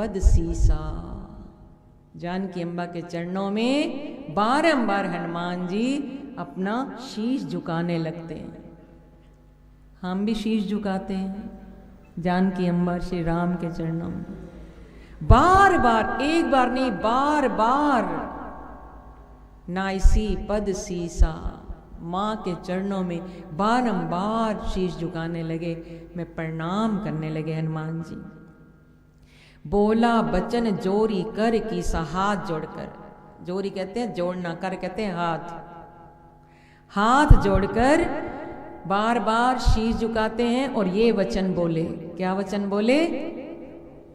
पद सीसा। जानकी अम्बा के चरणों में बारंबार हनुमान जी अपना शीश झुकाने लगते हैं। हम भी शीश झुकाते हैं जानकी अम्बा श्री राम के चरणों में, बार बार, एक बार नहीं बार बार। नाइसी पद सीसा, माँ के चरणों में बारंबार शीश झुकाने लगे, मैं प्रणाम करने लगे हनुमान जी। बोला बचन जोरी कर की सा, हाथ जोड़कर, जोरी कहते हैं जोड़ना, कर कहते हैं हाथ, हाथ जोड़कर बार बार शीश झुकाते हैं और ये वचन बोले। क्या वचन बोले?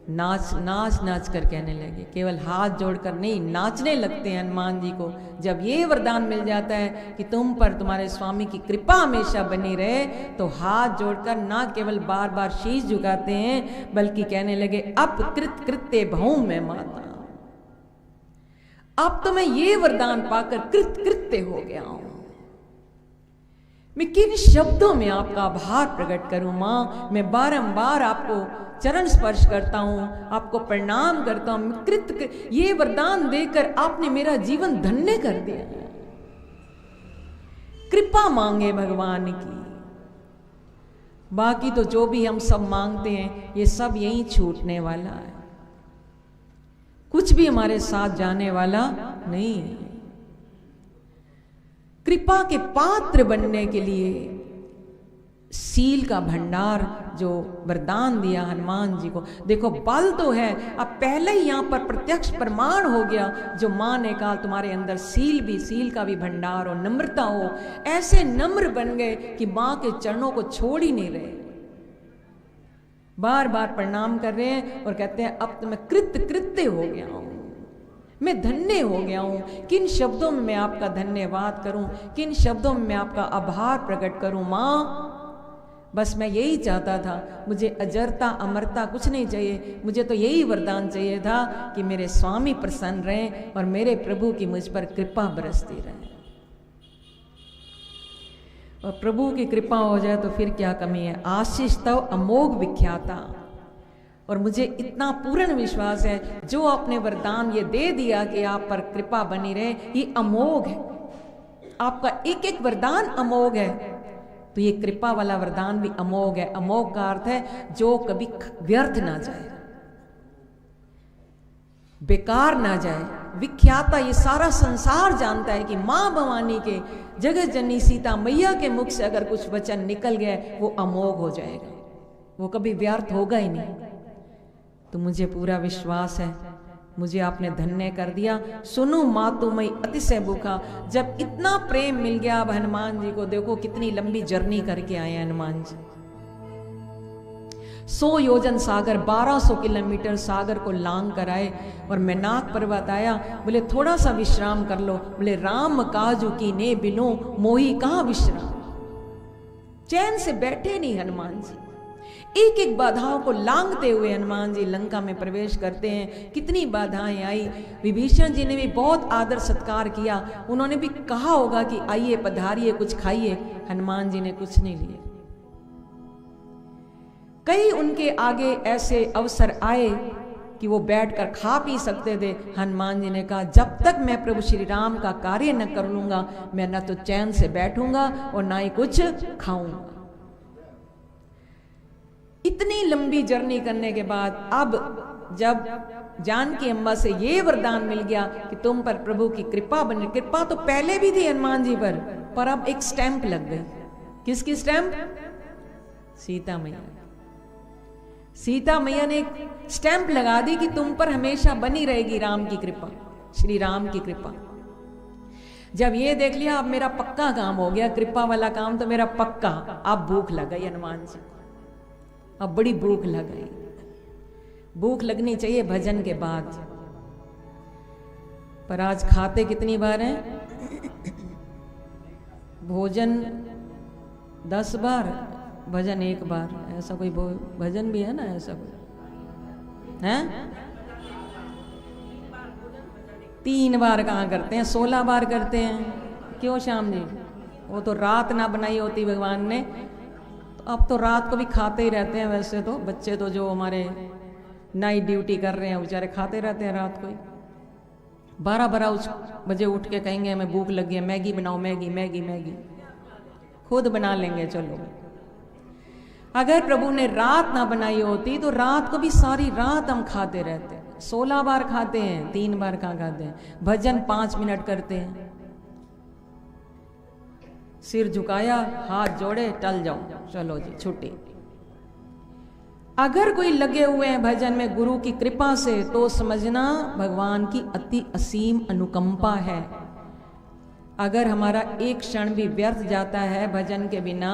नाच नाच नाच कर कहने लगे। केवल हाथ जोड़कर नहीं, नाचने लगते हैं हनुमान जी को। जब ये वरदान मिल जाता है कि तुम पर तुम्हारे स्वामी की कृपा हमेशा बनी रहे, तो हाथ जोड़कर ना केवल बार बार शीश झुकाते हैं, बल्कि कहने लगे अब कृत कृत्य भऊ मैं माता, अब तो मैं ये वरदान पाकर कृत कृत्य हो गया हूं। मैं किन शब्दों में आपका आभार प्रकट करूं मां। मैं बारंबार आपको चरण स्पर्श करता हूं, आपको प्रणाम करता हूं। कृत ये वरदान देकर आपने मेरा जीवन धन्य कर दिया। कृपा मांगे भगवान की, बाकी तो जो भी हम सब मांगते हैं ये सब यहीं छूटने वाला है, कुछ भी हमारे साथ जाने वाला नहीं है। कृपा के पात्र बनने के लिए सील का भंडार जो वरदान दिया हनुमान जी को, देखो बल तो है, अब पहले ही यहां पर प्रत्यक्ष प्रमाण हो गया। जो मां ने कहा तुम्हारे अंदर सील का भी भंडार हो, नम्रता हो, ऐसे नम्र बन गए कि मां के चरणों को छोड़ ही नहीं रहे, बार बार प्रणाम कर रहे हैं और कहते हैं अब तो मैं कृत्य हो गया हूं, मैं धन्य हो गया हूं। किन शब्दों में मैं आपका धन्यवाद करूं, किन शब्दों में मैं आपका आभार प्रकट करूं मां। बस मैं यही चाहता था, मुझे अजरता अमरता कुछ नहीं चाहिए, मुझे तो यही वरदान चाहिए था कि मेरे स्वामी प्रसन्न रहें और मेरे प्रभु की मुझ पर कृपा बरसती रहे। और प्रभु की कृपा हो जाए तो फिर क्या कमी है। आशीष तव अमोघ विख्याता, और मुझे इतना पूर्ण विश्वास है जो आपने वरदान ये दे दिया कि आप पर कृपा बनी रहे, ये अमोघ है। आपका एक एक वरदान अमोघ है, तो ये कृपा वाला वरदान भी अमोघ है। अमोघ का अर्थ है जो कभी व्यर्थ ना जाए, बेकार ना जाए। विख्याता, ये सारा संसार जानता है कि मां भवानी के, जगत जननी सीता मैया के मुख से अगर कुछ वचन निकल गया वो अमोघ हो जाएगा, वो कभी व्यर्थ होगा ही नहीं। तो मुझे पूरा विश्वास है, मुझे आपने धन्य कर दिया। सुनो मातु मई अतिशय भूखा, जब इतना प्रेम मिल गया अब हनुमान जी को, देखो कितनी लंबी जर्नी करके आए हनुमान जी। 100 योजन सागर, 1200 किलोमीटर सागर को लांग कर आए और मैनाक पर्वत आया। बोले थोड़ा सा विश्राम कर लो, बोले राम काजू की ने बिनो मोही कहां विश्राम। चैन से बैठे नहीं हनुमान जी, एक एक बाधाओं को लांघते हुए हनुमान जी लंका में प्रवेश करते हैं। कितनी बाधाएं आई, विभीषण जी ने भी बहुत आदर सत्कार किया, उन्होंने भी कहा होगा कि आइए पधारिए कुछ खाइए, हनुमान जी ने कुछ नहीं लिए। कई उनके आगे ऐसे अवसर आए कि वो बैठकर खा पी सकते थे, हनुमान जी ने कहा जब तक मैं प्रभु श्री राम का कार्य न कर लूंगा, मैं न तो चैन से बैठूंगा और ना ही कुछ खाऊंगा। इतनी लंबी जर्नी करने के बाद अब जब जानकी अम्बा से ये वरदान मिल गया कि तुम पर प्रभु की कृपा बनी, कृपा तो पहले भी थी हनुमान जी पर अब एक स्टैंप लग गई। किसकी स्टैंप? सीता मैया। सीता मैया ने एक स्टैंप लगा दी कि तुम पर हमेशा बनी रहेगी राम की कृपा, श्री राम की कृपा। जब ये देख लिया अब मेरा पक्का काम हो गया, कृपा वाला काम तो मेरा पक्का। अब भूख लग गई हनुमान जी, अब बड़ी भूख लग गई। भूख लगनी चाहिए भजन के बाद, पर आज खाते कितनी बार हैं? भोजन 10 बार, भजन 1 बार। ऐसा कोई भजन भी है ना, ऐसा कोई है? 3 बार कहाँ करते हैं, 16 बार करते हैं। क्यों श्याम जी? वो तो रात ना बनाई होती भगवान ने, तो अब तो रात को भी खाते ही रहते हैं। वैसे तो बच्चे तो जो हमारे नाइट ड्यूटी कर रहे हैं बेचारे, खाते रहते हैं रात को। 12 बजे उठ के कहेंगे हमें भूख लगी है, मैगी बनाओ, मैगी मैगी मैगी, खुद बना लेंगे चलो। अगर प्रभु ने रात ना बनाई होती तो रात को भी सारी रात हम खाते रहते। 16 बार खाते हैं, 3 बार कहाँ खाते हैं। भजन 5 मिनट करते हैं, सिर झुकाया, हाथ जोड़े, टल जाओ, चलो जी छुट्टी। अगर कोई लगे हुए हैं भजन में गुरु की कृपा से, तो समझना भगवान की अति असीम अनुकंपा है। अगर हमारा एक क्षण भी व्यर्थ जाता है भजन के बिना,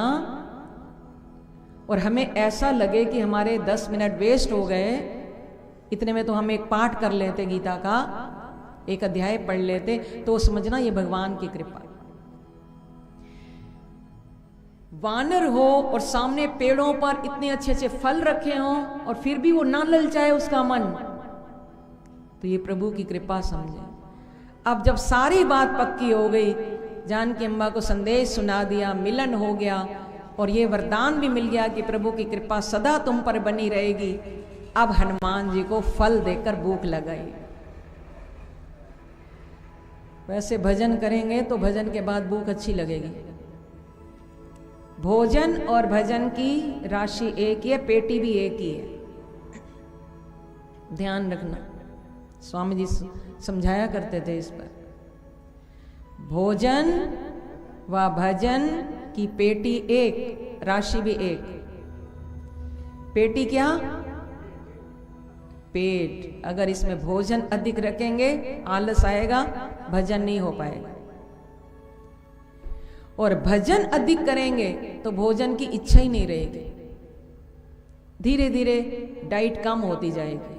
और हमें ऐसा लगे कि हमारे 10 मिनट वेस्ट हो गए, इतने में तो हम एक पाठ कर लेते, गीता का एक अध्याय पढ़ लेते, तो समझना ये भगवान की कृपा। वानर हो और सामने पेड़ों पर इतने अच्छे अच्छे फल रखे हों और फिर भी वो ना ललचाए उसका मन, तो ये प्रभु की कृपा समझे। अब जब सारी बात पक्की हो गई, जानकी अम्बा को संदेश सुना दिया, मिलन हो गया और ये वरदान भी मिल गया कि प्रभु की कृपा सदा तुम पर बनी रहेगी, अब हनुमान जी को फल देकर भूख लगाई। वैसे भजन करेंगे तो भजन के बाद भूख अच्छी लगेगी। भोजन और भजन की राशि एक ही है, पेटी भी एक ही है, ध्यान रखना। स्वामी जी समझाया करते थे इस पर। भोजन व भजन की पेटी एक, राशि भी एक। पेटी क्या? पेट। अगर इसमें भोजन अधिक रखेंगे आलस आएगा, भजन नहीं हो पाएगा। और भजन अधिक करेंगे तो भोजन की इच्छा ही नहीं रहेगी, धीरे धीरे डाइट कम होती जाएगी,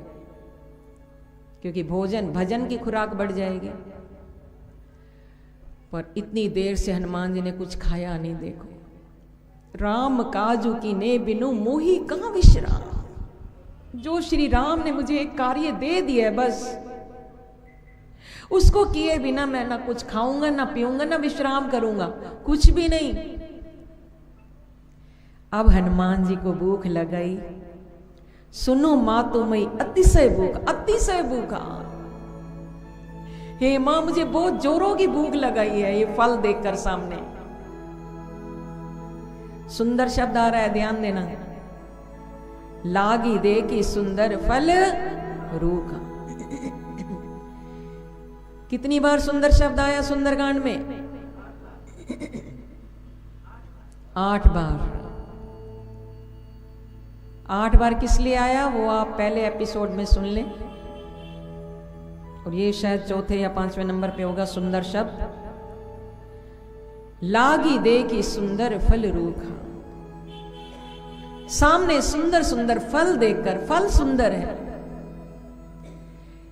क्योंकि भजन की खुराक बढ़ जाएगी। पर इतनी देर से हनुमान जी ने कुछ खाया नहीं। देखो, राम काजू की ने बिनु मोही कहां विश्राम। जो श्री राम ने मुझे एक कार्य दे दिया है, बस उसको किए बिना मैं ना कुछ खाऊंगा, ना पीऊंगा, ना विश्राम करूंगा, कुछ भी नहीं। अब हनुमान जी को भूख लगाई। सुनो मातु मई अतिशय भूख, अतिशय भूखा। हे मां, मुझे बहुत जोरों की भूख लगाई है ये फल देखकर सामने। सुंदर शब्द आ रहा है, ध्यान देना। लागी दे की सुंदर फल रूखा। कितनी बार सुंदर शब्द आया सुंदरकांड में? 8 बार। 8 बार किस लिए आया वो आप पहले एपिसोड में सुन लें, और ये शायद चौथे या 5वें नंबर पे होगा सुंदर शब्द। लागी दे की सुंदर फल रूखा। सामने सुंदर सुंदर फल देखकर, फल सुंदर है,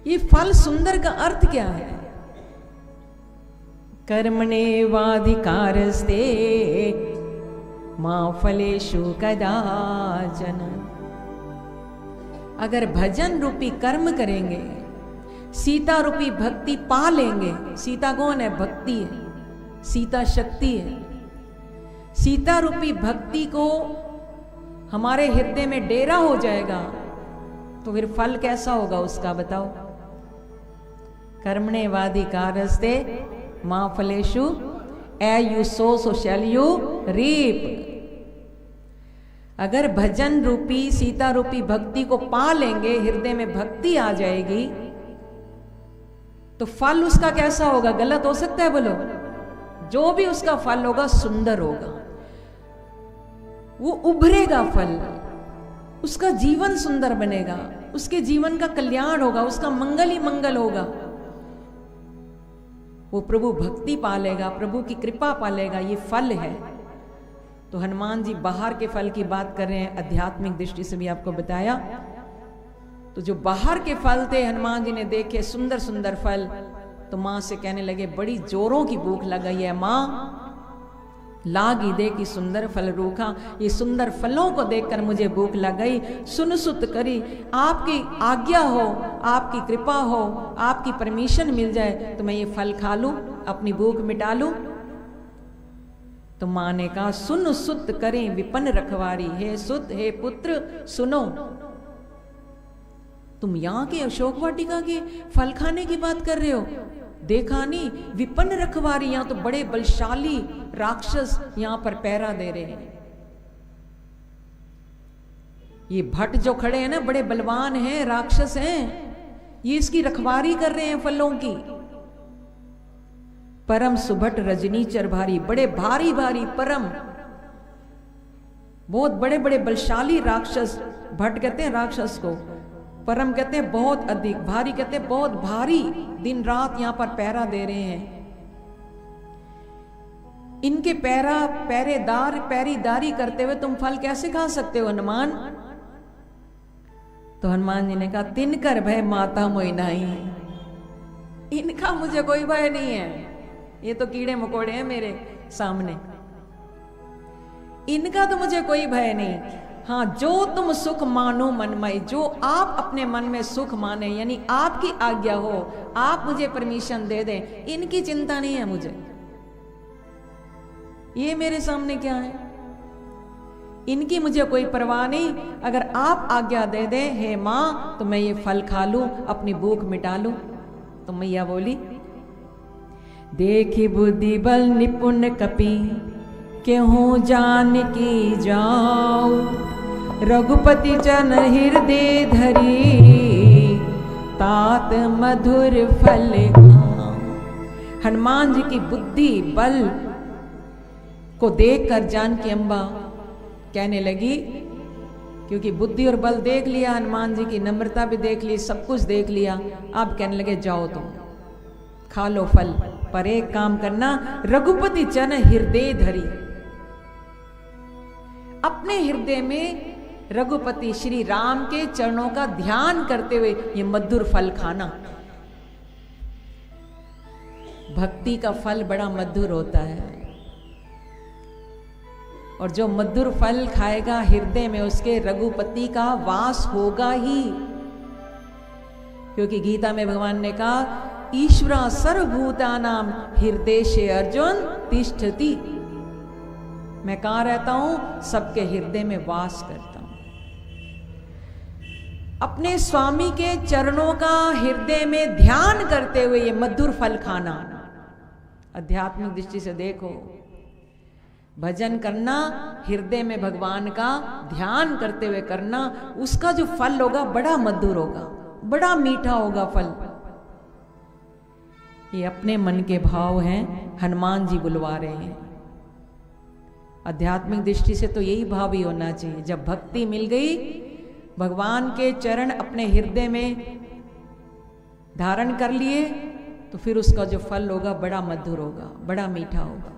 ये फल सुंदर का अर्थ क्या है? कर्मणे वाधिकारस्ते मां फलेषु कदाचन। अगर भजन रूपी कर्म करेंगे, सीता रूपी भक्ति पा लेंगे। सीता कौन है? भक्ति है, सीता शक्ति है। सीता रूपी भक्ति को हमारे हृदय में डेरा हो जाएगा, तो फिर फल कैसा होगा उसका बताओ? कर्मणे वाधिकारस्ते मां फलेषु, as you sow shall you reap. अगर भजन रूपी सीता रूपी भक्ति को पा लेंगे, हृदय में भक्ति आ जाएगी, तो फल उसका कैसा होगा? गलत हो सकता है? बोलो। जो भी उसका फल होगा सुंदर होगा, वो उभरेगा फल, उसका जीवन सुंदर बनेगा, उसके जीवन का कल्याण होगा, उसका मंगल ही मंगल होगा। वो प्रभु भक्ति पालेगा, प्रभु की कृपा पालेगा, ये फल है। तो हनुमान जी बाहर के फल की बात कर रहे हैं, आध्यात्मिक दृष्टि से भी आपको बताया। तो जो बाहर के फल थे, हनुमान जी ने देखे सुंदर सुंदर फल, तो मां से कहने लगे, बड़ी जोरों की भूख लगाई है मां, लागी दे की सुंदर फल रूखा। ये सुंदर फलों को देखकर मुझे भूख लग गई। सुन सुत करी, आपकी आज्ञा हो, आपकी कृपा हो, आपकी परमिशन मिल जाए तो मैं ये फल खा लूं, अपनी भूख मिटा लूं। तो मां ने कहा, सुन सुत करें विपन रखवारी। हे सुत, हे पुत्र, सुनो। तुम यहाँ के अशोक वाटिका के फल खाने की बात कर रहे हो? देखा नहीं, विपन्न रखवारी, यहाँ तो बड़े बलशाली राक्षस यहाँ पर पहरा दे रहे हैं। ये भट्ट जो खड़े हैं ना, बड़े बलवान हैं, राक्षस हैं, ये इसकी रखवारी कर रहे हैं फलों की। परम सुभट रजनीचर भारी, बड़े भारी भारी परम, बहुत बड़े बड़े बलशाली राक्षस। भट्ट कहते हैं राक्षस को, परम कहते हैं बहुत अधिक, भारी कहते हैं बहुत भारी, दिन रात यहां पर पहरा दे रहे हैं। इनके पैरीदारी करते हुए तुम फल कैसे खा सकते हो हनुमान? तो हनुमान जी ने कहा, तिनकर भय माता मोहि नाहि, इनका मुझे कोई भय नहीं है, ये तो कीड़े मकोड़े हैं मेरे सामने, इनका तो मुझे कोई भय नहीं। हाँ, जो तुम सुख मानो मनमय, जो आप अपने मन में सुख माने, यानी आपकी आज्ञा हो, आप मुझे परमिशन दे दें, इनकी चिंता नहीं है मुझे। ये मेरे सामने क्या है, इनकी मुझे कोई परवाह नहीं। अगर आप आज्ञा दे दें हे मां, तो मैं ये फल खा लूं, अपनी भूख मिटा लूं। तो मैया बोली, देखी बुद्धि बल निपुण कपि, केहू जान की जाओ, रघुपति जन हृदय धरी, तात मधुर फल खाओ। हनुमान जी की बुद्धि बल को देखकर जानकी अम्बा कहने लगी, क्योंकि बुद्धि और बल देख लिया, हनुमान जी की नम्रता भी देख ली, सब कुछ देख लिया, अब कहने लगे जाओ तुम खा लो फल, पर एक काम करना, रघुपति जन हृदय धरी, अपने हृदय में रघुपति श्री राम के चरणों का ध्यान करते हुए ये मधुर फल खाना। भक्ति का फल बड़ा मधुर होता है, और जो मधुर फल खाएगा हृदय में उसके रघुपति का वास होगा ही, क्योंकि गीता में भगवान ने कहा, ईश्वरा सर्वभूतानां हृदय से अर्जुन तिष्ठति, मैं कहाँ रहता हूं? सबके हृदय में वास करता हूं। अपने स्वामी के चरणों का हृदय में ध्यान करते हुए ये मधुर फल खाना, आध्यात्मिक दृष्टि से देखो, भजन करना, हृदय में भगवान का ध्यान करते हुए करना, उसका जो फल होगा बड़ा मधुर होगा, बड़ा मीठा होगा फल। ये अपने मन के भाव हैं, हनुमान जी बुलवा रहे हैं। आध्यात्मिक दृष्टि से तो यही भाव ही होना चाहिए। जब भक्ति मिल गई, भगवान के चरण अपने हृदय में धारण कर लिए, तो फिर उसका जो फल होगा बड़ा मधुर होगा, बड़ा मीठा होगा।